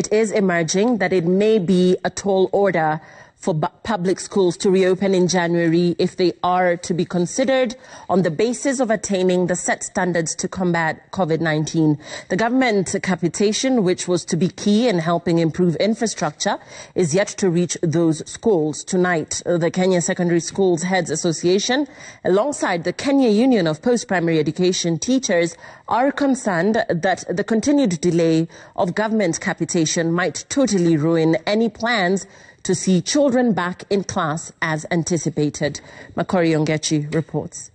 it is emerging that it may be a tall order for public schools to reopen in January if they are to be considered on the basis of attaining the set standards to combat COVID-19. The government capitation, which was to be key in helping improve infrastructure, is yet to reach those schools. Tonight, the Kenya Secondary Schools Heads Association, alongside the Kenya Union of Post-Primary Education Teachers, are concerned that the continued delay of government capitation might totally ruin any plans to see children back in class as anticipated. Makori Ongechi reports.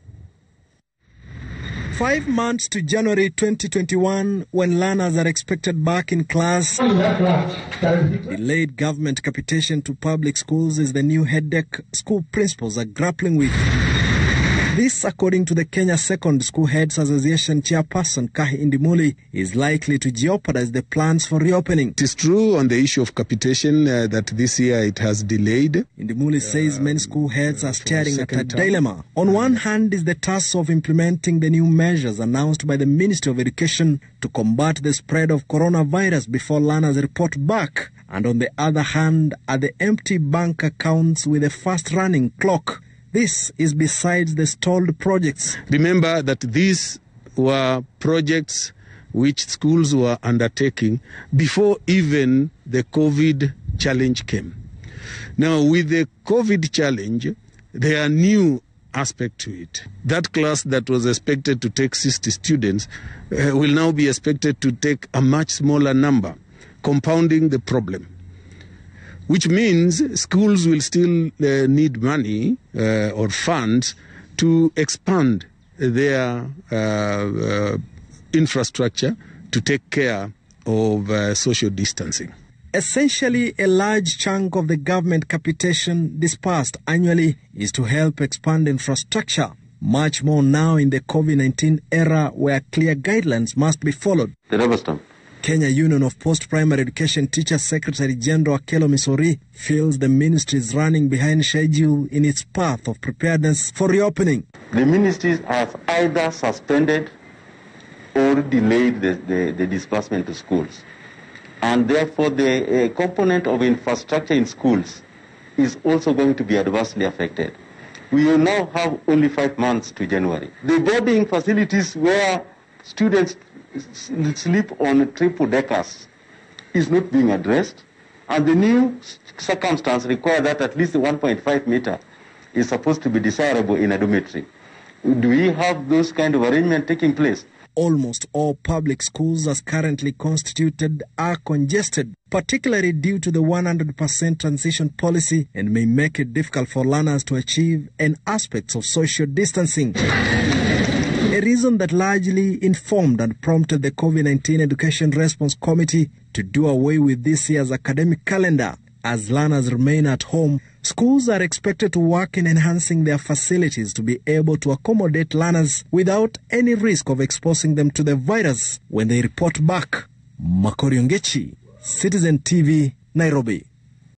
5 months to January 2021, when learners are expected back in class, delayed government capitation to public schools is the new headache school principals are grappling with. This, according to the Kenya Secondary School Heads Association chairperson Kahi Indimuli, is likely to jeopardize the plans for reopening. It is true on the issue of capitation that this year it has delayed. Indimuli says many school heads are staring at a dilemma. On one hand is the task of implementing the new measures announced by the Ministry of Education to combat the spread of coronavirus before learners report back. And on the other hand are the empty bank accounts with a fast-running clock. This is besides the stalled projects. Remember that these were projects which schools were undertaking before even the COVID challenge came. Now, with the COVID challenge, there are new aspects to it. That class that was expected to take 60 students will now be expected to take a much smaller number, compounding the problem. Which means schools will still need money or funds to expand their infrastructure to take care of social distancing. Essentially, a large chunk of the government capitation dispersed annually is to help expand infrastructure. Much more now in the COVID-19 era where clear guidelines must be followed. The rubber stamp. Kenya Union of Post-Primary Education Teachers Secretary General Akelo Misori feels the ministry is running behind schedule in its path of preparedness for reopening. The ministries have either suspended or delayed the disbursement to schools. And therefore the component of infrastructure in schools is also going to be adversely affected. We will now have only 5 months to January. The boarding facilities where students sleep on triple deckers is not being addressed, and the new circumstance require that at least 1.5 meter is supposed to be desirable in a dormitory. Do we have those kind of arrangement taking place? Almost all public schools as currently constituted are congested, particularly due to the 100% transition policy, and may make it difficult for learners to achieve an aspects of social distancing. A reason that largely informed and prompted the COVID-19 Education Response Committee to do away with this year's academic calendar. As learners remain at home, schools are expected to work in enhancing their facilities to be able to accommodate learners without any risk of exposing them to the virus when they report back. Makori Ongechi, Citizen TV, Nairobi.